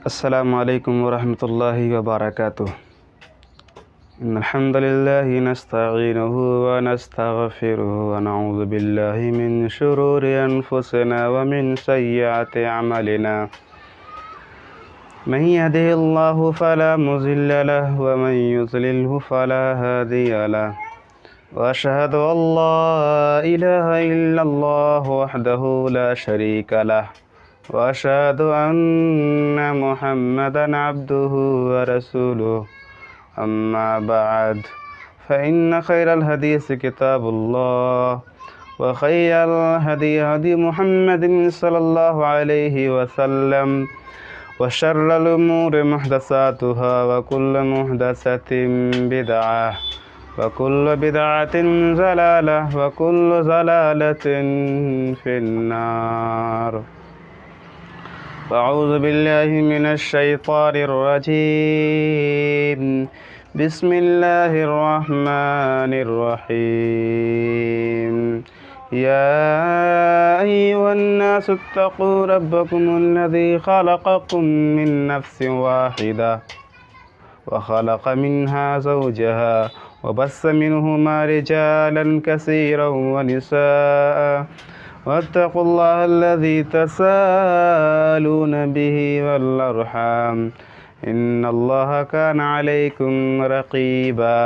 السلام علیکم ورحمۃ اللہ وبرکاتہ۔ ان الحمد للہ نستعینہ ونستغفرہ ونعوذ باللہ من شرور انفسنا ومن سیئات اعمالنا، من یہدہ اللہ فلا مضل لہ ومن یضللہ فلا ہادی لہ، واشہد ان لا الہ الا اللہ وحدہ لا شریک لہ، واشہد ان محمدا عبدہ ورسولہ، اما بعد فإن خیر الحدیث کتاب اللہ وخیر الہدی ہدی محمد صلی اللہ علیہ وسلم، وشر الامور محدثاتها وکل محدثۃ بدعہ وکل بدعۃ ضلالہ وکل ضلالۃ فی النار۔ اعوذ باللہ من الشیطان الرجیم، بسم اللہ الرحمن الرحیم۔ یا ایھا الناس اتقوا ربکم الذی خلقکم من نفس واحدہ وخلق منها زوجها وبث منهما رجالا كثيرا ونساء، واتقوا الله الذي تساءلون به والأرحام إن الله كان عليكم رقيبا۔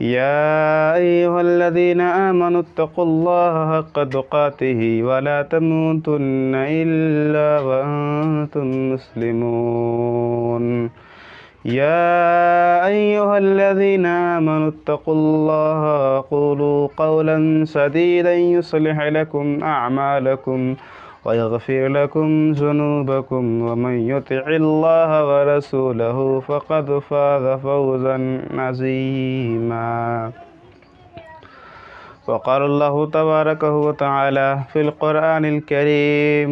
يا أيها الذين آمنوا اتقوا الله حق تقاته ولا تموتن إلا وأنتم مسلمون۔ يا أيها الذين آمنوا اتقوا الله وقولوا قولا سديدا يصلح لكم أعمالكم ويغفر لكم ذنوبكم، ومن يطع الله ورسوله فقد فاز فوزا عظيما۔ وقال الله تبارك وتعالى في القرآن الكريم: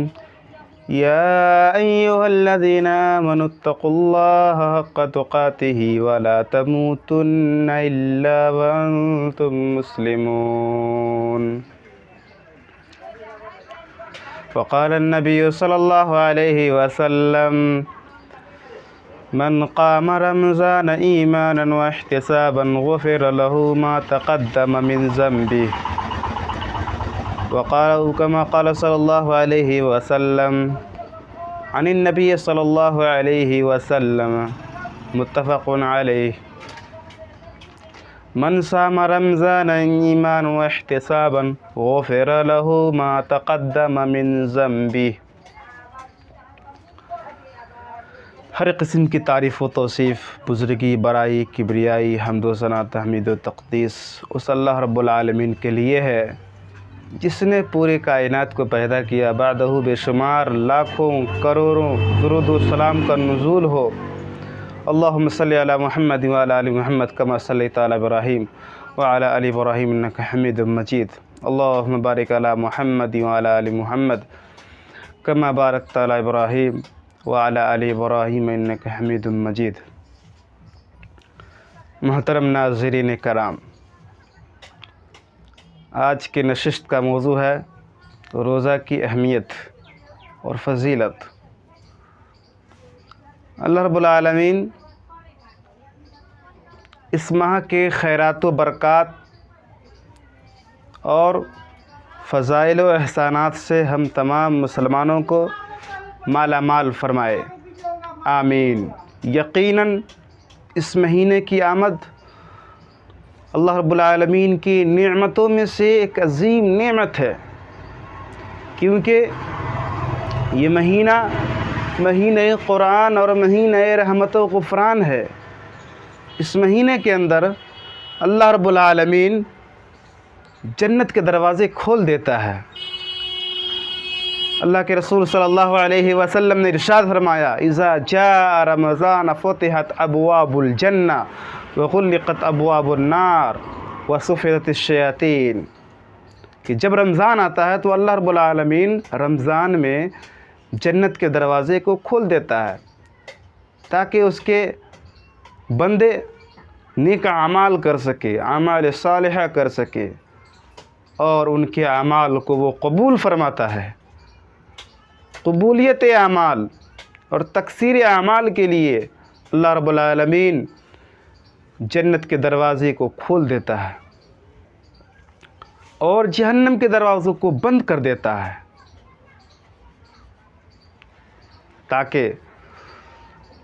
يا أيها الذين آمنوا اتقوا الله حق تقاته ولا تموتن إلا وأنتم مسلمون۔ وقال النبي صلى الله عليه وسلم: من قام رمضان إيمانا واحتسابا غفر له ما تقدم من ذنبه، وقال كما قال صلی اللہ علیہ وسلم عن النبی صلی اللہ علیہ وسلم، متفق علیہ۔ من صام رمضان ایمانا واحتسابا غفر له ما تقدم من ذنبه۔ ہر قسم کی تعریف و توصیف، بزرگی، برائی، کبریائی، حمد و ثنا، تحمید و تقدیس اس اللہ رب العالمین کے لیے ہے جس نے پورے کائنات کو پیدا کیا، بعدہ بے شمار لاکھوں کروڑوں درود و سلام کا نزول ہو۔ اللہم صلی علی محمد وعلی آل محمد کما صلیت علی ابراہیم وعلی آل ابراہیم انک حمید مجید۔ اللہم بارک علی محمد وعلی آل محمد کما بارکت علی ابراہیم وعلی آل ابراہیم انک حمید مجید۔ محترم ناظرین کرام، آج کی نشست کا موضوع ہے روزہ کی اہمیت اور فضیلت۔ اللہ رب العالمین اس ماہ کے خیرات و برکات اور فضائل و احسانات سے ہم تمام مسلمانوں کو مالا مال فرمائے، آمین۔ یقیناً اس مہینے کی آمد اللہ رب العالمین کی نعمتوں میں سے ایک عظیم نعمت ہے، کیونکہ یہ مہینہ قرآن اور مہینہ رحمت و غفران ہے۔ اس مہینے کے اندر اللہ رب العالمین جنت کے دروازے کھول دیتا ہے۔ اللہ کے رسول صلی اللہ علیہ وسلم نے ارشاد فرمایا: اذا جاء رمضان فتحت ابواب الجنہ وغلقت ابواب النار وصفدت الشیاطین، کہ جب رمضان آتا ہے تو اللہ رب العالمین رمضان میں جنت کے دروازے کو کھول دیتا ہے تاکہ اس کے بندے نیک اعمال کر سکے، اعمال صالحہ کر سکے، اور ان کے اعمال کو وہ قبول فرماتا ہے۔ قبولیت اعمال اور تکثیر اعمال کے لیے اللہ رب العالمین جنت کے دروازے کو کھول دیتا ہے اور جہنم کے دروازوں کو بند کر دیتا ہے، تاکہ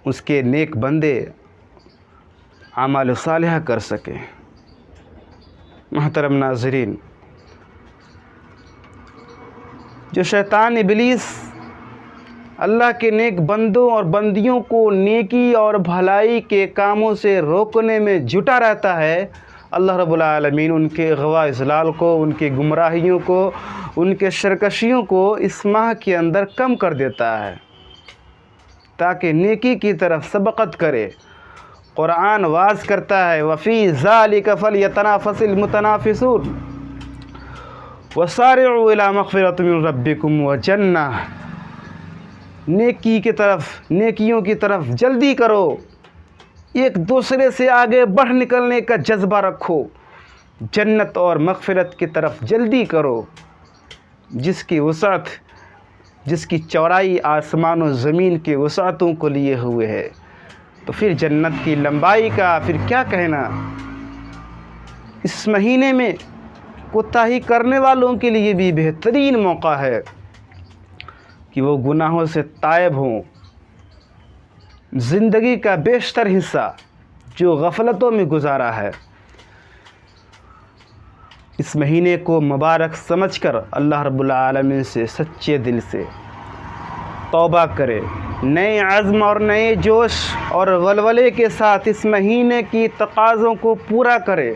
اس کے نیک بندے اعمال صالحہ کر سکیں۔ محترم ناظرین، جو شیطان ابلیس اللہ کے نیک بندوں اور بندیوں کو نیکی اور بھلائی کے کاموں سے روکنے میں جٹا رہتا ہے، اللہ رب العالمین ان کے اغوا اضلال کو، ان کی گمراہیوں کو، ان کے سرکشیوں کو اس ماہ کے اندر کم کر دیتا ہے تاکہ نیکی کی طرف سبقت کرے۔ قرآن واز کرتا ہے وَفِي ذَلِكَ فَلْيَتَنَافَسِ الْمُتَنَافِسُونَ وَسَارِعُوا إِلَىٰ مَغْفِرَةٍ مِّن رَبِّكُمْ وَجَنَّةٍ، نیکی کی طرف، نیکیوں کی طرف جلدی کرو، ایک دوسرے سے آگے بڑھ نکلنے کا جذبہ رکھو، جنت اور مغفرت کی طرف جلدی کرو، جس کی وسعت، جس کی چوڑائی آسمان و زمین کے وسعتوں کو لیے ہوئے ہے۔ تو پھر جنت کی لمبائی کا پھر کیا کہنا۔ اس مہینے میں کوتاہی کرنے والوں کے لیے بھی بہترین موقع ہے کہ وہ گناہوں سے تائب ہوں۔ زندگی کا بیشتر حصہ جو غفلتوں میں گزارا ہے، اس مہینے کو مبارک سمجھ کر اللہ رب العالمین سے سچے دل سے توبہ کرے، نئے عزم اور نئے جوش اور ولولے کے ساتھ اس مہینے کی تقاضوں کو پورا کرے،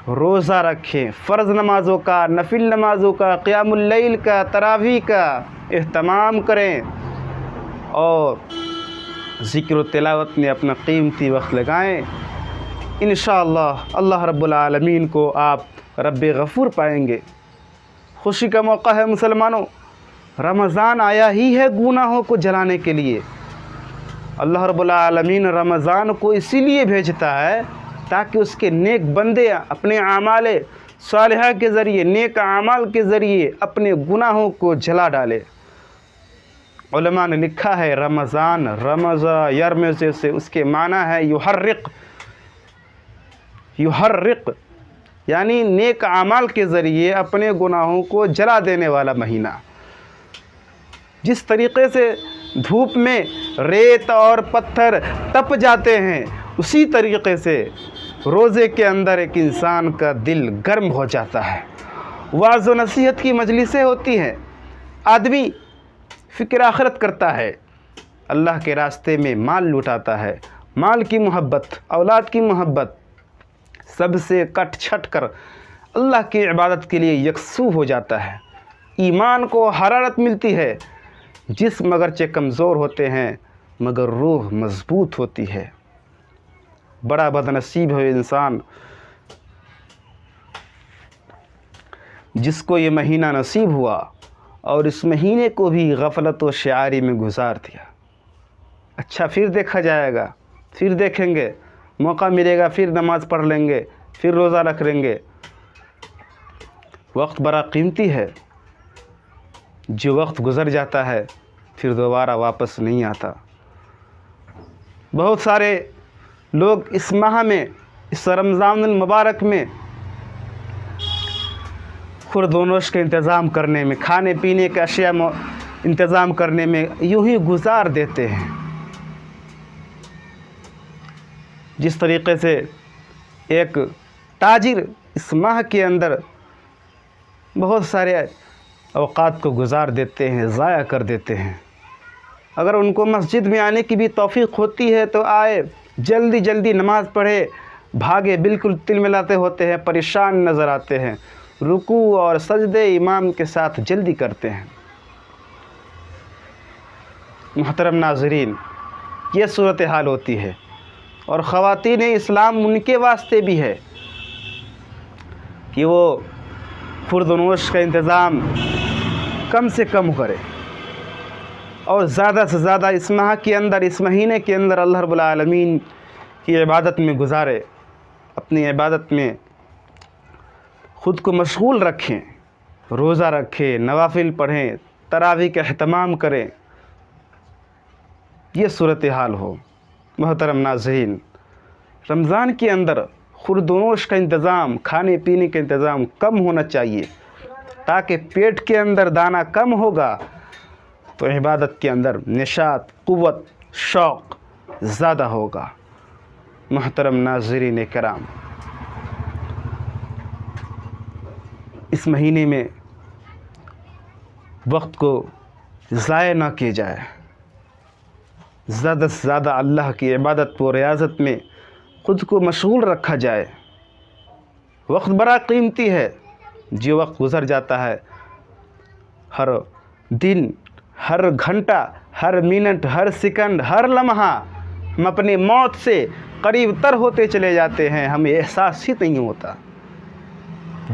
روزہ رکھیں، فرض نمازوں کا، نفل نمازوں کا، قیام اللیل کا، تراویح کا اہتمام کریں اور ذکر و تلاوت میں اپنا قیمتی وقت لگائیں۔ انشاءاللہ اللہ رب العالمین کو آپ رب غفور پائیں گے۔ خوشی کا موقع ہے مسلمانوں، رمضان آیا ہی ہے گناہوں کو جلانے کے لیے۔ اللہ رب العالمین رمضان کو اسی لیے بھیجتا ہے تاکہ اس کے نیک بندے اپنے اعمال صالحہ کے ذریعے، نیک اعمال کے ذریعے اپنے گناہوں کو جلا ڈالے۔ علماء نے لکھا ہے رمضان، رمضا یرمز سے اس کے معنی ہے یحرق، یحرق یعنی نیک اعمال کے ذریعے اپنے گناہوں کو جلا دینے والا مہینہ۔ جس طریقے سے دھوپ میں ریت اور پتھر تپ جاتے ہیں، اسی طریقے سے روزے کے اندر ایک انسان کا دل گرم ہو جاتا ہے۔ وعظ و نصیحت کی مجلسیں ہوتی ہیں، آدمی فکر آخرت کرتا ہے، اللہ کے راستے میں مال لوٹاتا ہے، مال کی محبت، اولاد کی محبت، سب سے کٹ چھٹ کر اللہ کی عبادت کے لیے یکسو ہو جاتا ہے۔ ایمان کو حرارت ملتی ہے، جسم اگرچہ کمزور ہوتے ہیں مگر روح مضبوط ہوتی ہے۔ بڑا بدنصیب ہے انسان جس کو یہ مہینہ نصیب ہوا اور اس مہینے کو بھی غفلت و شعاری میں گزار دیا۔ اچھا پھر دیکھا جائے گا، پھر دیکھیں گے، موقع ملے گا پھر نماز پڑھ لیں گے، پھر روزہ رکھ لیں گے۔ وقت بڑا قیمتی ہے، جو وقت گزر جاتا ہے پھر دوبارہ واپس نہیں آتا۔ بہت سارے لوگ اس ماہ میں، اس رمضان المبارک میں خورد و نوش کا انتظام کرنے میں، کھانے پینے کے اشیاء انتظام کرنے میں یوں ہی گزار دیتے ہیں۔ جس طریقے سے ایک تاجر اس ماہ کے اندر بہت سارے اوقات کو گزار دیتے ہیں، ضائع کر دیتے ہیں۔ اگر ان کو مسجد میں آنے کی بھی توفیق ہوتی ہے تو آئے، جلدی جلدی نماز پڑھے، بھاگے، بالکل تلملاتے ہوتے ہیں، پریشان نظر آتے ہیں، رکوع اور سجدے امام کے ساتھ جلدی کرتے ہیں۔ محترم ناظرین، یہ صورتحال ہوتی ہے، اور خواتین اسلام ان کے واسطے بھی ہے کہ وہ خورد و نوش کا انتظام کم سے کم کرے اور زیادہ سے زیادہ اس ماہ کے اندر، اس مہینے کے اندر اللہ رب العالمین کی عبادت میں گزارے، اپنی عبادت میں خود کو مشغول رکھیں، روزہ رکھیں، نوافل پڑھیں، تراویح کا اہتمام کریں، یہ صورتحال ہو۔ محترم ناظرین، رمضان کے اندر خورد و نوش کا انتظام، کھانے پینے کا انتظام کم ہونا چاہیے، تاکہ پیٹ کے اندر دانہ کم ہوگا تو عبادت کے اندر نشاط، قوت، شوق زیادہ ہوگا۔ محترم ناظرین کرام، اس مہینے میں وقت کو ضائع نہ کیا جائے، زیادہ سے زیادہ اللہ کی عبادت و ریاضت میں خود کو مشغول رکھا جائے۔ وقت بڑا قیمتی ہے، جو وقت گزر جاتا ہے، ہر دن، ہر گھنٹہ، ہر منٹ، ہر سیکنڈ، ہر لمحہ ہم اپنی موت سے قریب تر ہوتے چلے جاتے ہیں، ہمیں احساس ہی نہیں ہوتا۔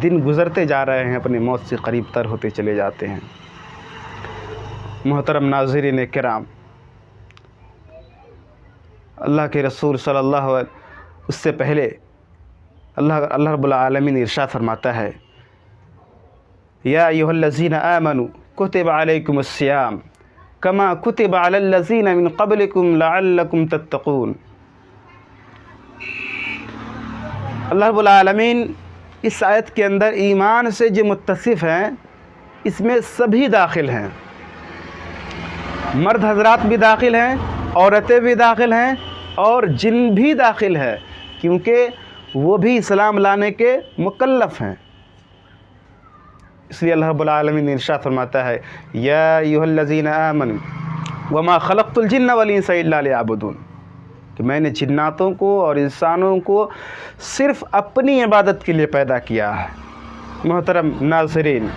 دن گزرتے جا رہے ہیں، اپنی موت سے قریب تر ہوتے چلے جاتے ہیں۔ محترم ناظرین کرام، اللہ کے رسول صلی اللہ علیہ وسلم، اس سے پہلے اللہ رب العالمین ارشاد فرماتا ہے، یا ایھا الذین آمنوا کتب علیکم الصیام کما کتب علی الذین من قبلکم لعلکم تتقون۔ اللہ رب العالمین اس آیت کے اندر ایمان سے جو متصف ہیں، اس میں سبھی داخل ہیں، مرد حضرات بھی داخل ہیں، عورتیں بھی داخل ہیں، اور جن بھی داخل ہے، کیونکہ وہ بھی اسلام لانے کے مکلف ہیں۔ اس لیے اللہ رب العالمین ارشاد فرماتا ہے، یا ایھا الذین آمنوا وما خلقت الجن والانس الا لیعبدون، کہ میں نے جناتوں کو اور انسانوں کو صرف اپنی عبادت کے لیے پیدا کیا ہے۔ محترم ناظرین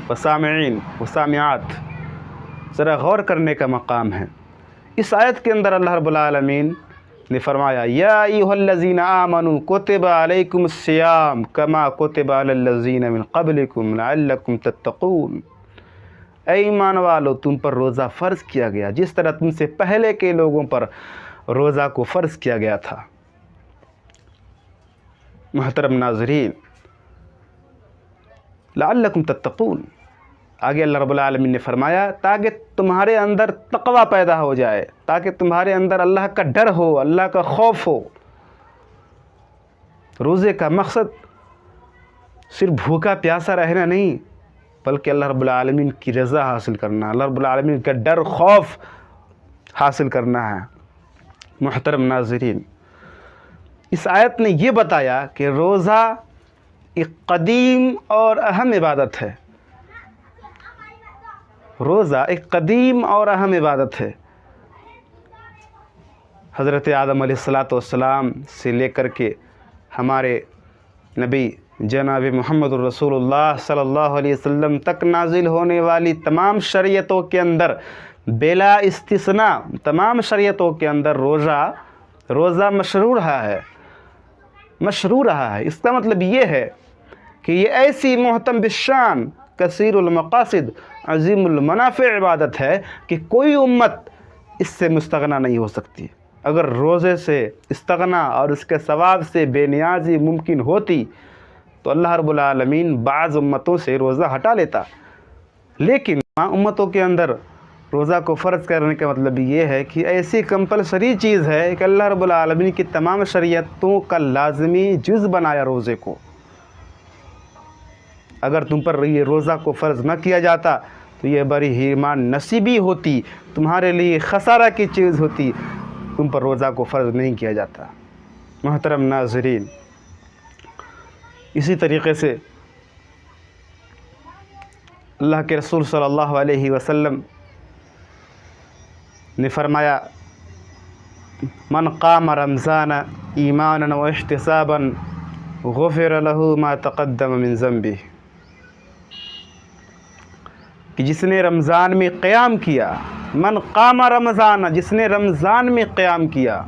و سامعین و سامعات، ذرا غور کرنے کا مقام ہے۔ اس آیت کے اندر اللہ رب العالمین نے فرمایا، یا ایھا الذین آمنوا کتب علیکم الصیام کما کتب علی الذین من قبلکم لعلکم تتقون۔ اے ایمان والو، تم پر روزہ فرض کیا گیا جس طرح تم سے پہلے کے لوگوں پر روزہ کو فرض کیا گیا تھا۔ محترم ناظرین، لعلکم تتقون، آگے اللہ رب العالمین نے فرمایا تاکہ تمہارے اندر تقوی پیدا ہو جائے، تاکہ تمہارے اندر اللہ کا ڈر ہو، اللہ کا خوف ہو۔ روزے کا مقصد صرف بھوکا پیاسا رہنا نہیں، بلکہ اللہ رب العالمین کی رضا حاصل کرنا، اللہ رب العالمین کا ڈر، خوف حاصل کرنا ہے۔ محترم ناظرین، اس آیت نے یہ بتایا کہ روزہ ایک قدیم اور اہم عبادت ہے۔ روزہ ایک قدیم اور اہم عبادت ہے۔ حضرت آدم علیہ السلام سے لے کر کے ہمارے نبی جناب محمد الرسول اللہ صلی اللہ علیہ وسلم تک نازل ہونے والی تمام شریعتوں کے اندر بلا استثناء تمام شریعتوں کے اندر روزہ مشروع رہا ہے۔ اس کا مطلب یہ ہے کہ یہ ایسی محتم بالشان، کثیر المقاصد، عظیم المنافع عبادت ہے کہ کوئی امت اس سے مستغنا نہیں ہو سکتی۔ اگر روزے سے استغنا اور اس کے ثواب سے بے نیازی ممکن ہوتی تو اللہ رب العالمین بعض امتوں سے روزہ ہٹا لیتا، لیکن امتوں کے اندر روزہ کو فرض کرنے کا مطلب یہ ہے کہ ایسی کمپلسری چیز ہے کہ اللہ رب العالمین کی تمام شریعتوں کا لازمی جز بنایا روزے کو۔ اگر تم پر یہ روزہ کو فرض نہ کیا جاتا تو یہ بڑی حرمان نصیبی ہوتی، تمہارے لیے خسارہ کی چیز ہوتی، تم پر روزہ کو فرض نہیں کیا جاتا۔ محترم ناظرین، اسی طریقے سے اللہ کے رسول صلی اللہ علیہ وسلم نے فرمایا، من قام رمضان ایمانا و احتسابا غفر له ما تقدم من ذنبه، کہ جس نے رمضان میں قیام کیا، من قام رمضان، جس نے رمضان میں قیام کیا،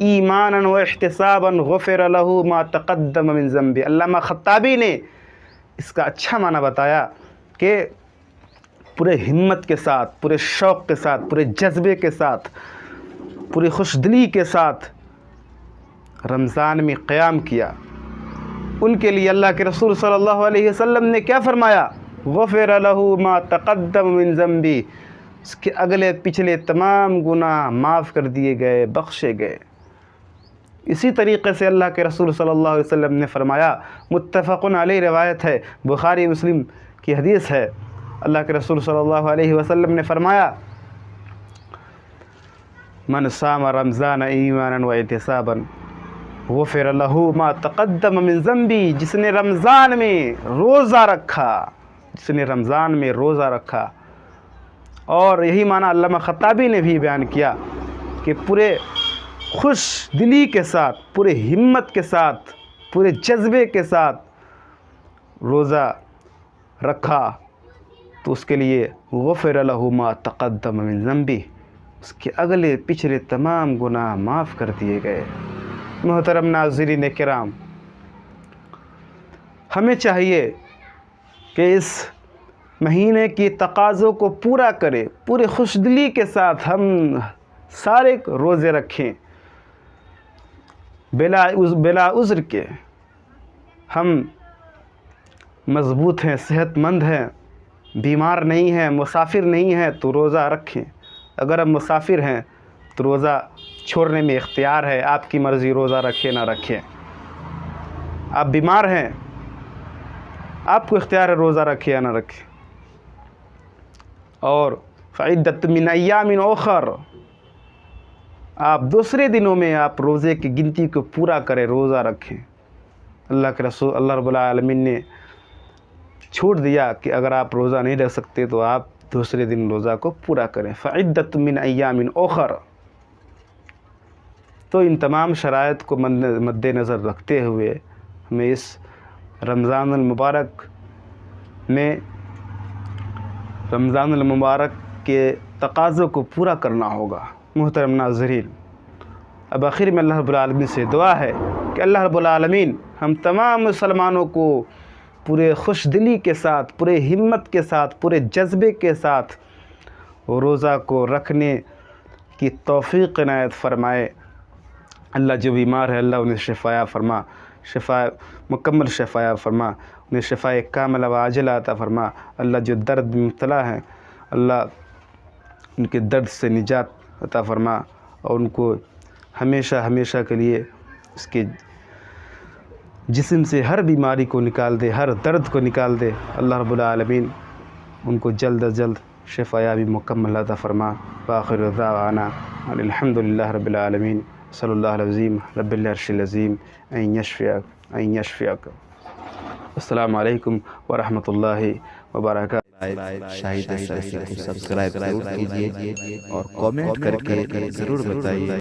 ایمانا و احتسابا غفر له ما تقدم من ذنبه۔ علامہ خطابی نے اس کا اچھا معنی بتایا کہ پورے ہمت کے ساتھ، پورے شوق کے ساتھ، پورے جذبے کے ساتھ، پوری خوش دلی کے ساتھ رمضان میں قیام کیا، ان کے لیے اللہ کے رسول صلی اللہ علیہ وسلم نے کیا فرمایا؟ غفر له ما تقدم من ذنبی، اس کے اگلے پچھلے تمام گناہ معاف کر دیے گئے، بخشے گئے۔ اسی طریقے سے اللہ کے رسول صلی اللہ علیہ وسلم نے فرمایا، متفق علیہ روایت ہے، بخاری مسلم کی حدیث ہے، اللہ کے رسول صلی اللہ علیہ وسلم نے فرمایا، من صام رمضان ایمانا و احتسابا غفر لہ ما تقدم من ذنبی، جس نے رمضان میں روزہ رکھا، اور یہی معنی علامہ خطابی نے بھی بیان کیا کہ پورے خوش دلی کے ساتھ، پورے ہمت کے ساتھ، پورے جذبے کے ساتھ روزہ رکھا تو اس کے لیے غفر لہ ما تقدم من ذنبی، اس کے اگلے پچھلے تمام گناہ معاف کر دیے گئے۔ محترم ناظرین کرام، ہمیں چاہیے کہ اس مہینے کی تقاضوں کو پورا کرے، پورے خوش دلی کے ساتھ ہم سارے روزے رکھیں، بلا عذر کے۔ ہم مضبوط ہیں، صحت مند ہیں، بیمار نہیں ہیں، مسافر نہیں ہیں تو روزہ رکھیں۔ اگر ہم مسافر ہیں تو روزہ چھوڑنے میں اختیار ہے، آپ کی مرضی، روزہ رکھیں نہ رکھیں۔ آپ بیمار ہیں، آپ کو اختیار ہے روزہ رکھیں یا نہ رکھیں۔ اور فعدۃ من ایام اخر، آپ دوسرے دنوں میں آپ روزے کی گنتی کو پورا کریں، روزہ رکھیں۔ اللہ کے رسول اللہ رب العالمین نے چھوڑ دیا کہ اگر آپ روزہ نہیں رکھ سکتے تو آپ دوسرے دن روزہ کو پورا کریں، فعدۃ من ایام اخر۔ تو ان تمام شرائط کو مد نظر رکھتے ہوئے ہمیں اس رمضان المبارک کے تقاضوں کو پورا کرنا ہوگا۔ محترم ناظرین، اب آخر میں اللہ رب العالمین سے دعا ہے کہ اللہ رب العالمین ہم تمام مسلمانوں کو پورے خوش دلی کے ساتھ، پورے ہمت کے ساتھ، پورے جذبے کے ساتھ روزہ کو رکھنے کی توفیق عنایت فرمائے۔ اللہ جو بیمار ہے اللہ انہیں شفا فرما، مکمل شفا فرما، انہیں شفا کاملہ و عاجلہ عطا فرما۔ اللہ جو درد میں مبتلا ہیں اللہ ان کے درد سے نجات عطا فرما، اور ان کو ہمیشہ کے لیے اس کے جسم سے ہر بیماری کو نکال دے، ہر درد کو نکال دے۔ اللہ رب العالمین ان کو جلد از جلد شفا یابی مکمل عطا فرما۔ وآخر دعوانا ان الحمد للہ رب العالمین، صلی اللہ العظیم رب العرش العظیم ان یشفیک۔ السلام علیکم ورحمۃ اللہ وبرکاتہ۔ شاہد سرسی کو سبسکرائب ضرور کیجیے اور کامنٹ کر کے ضرور بتائیے۔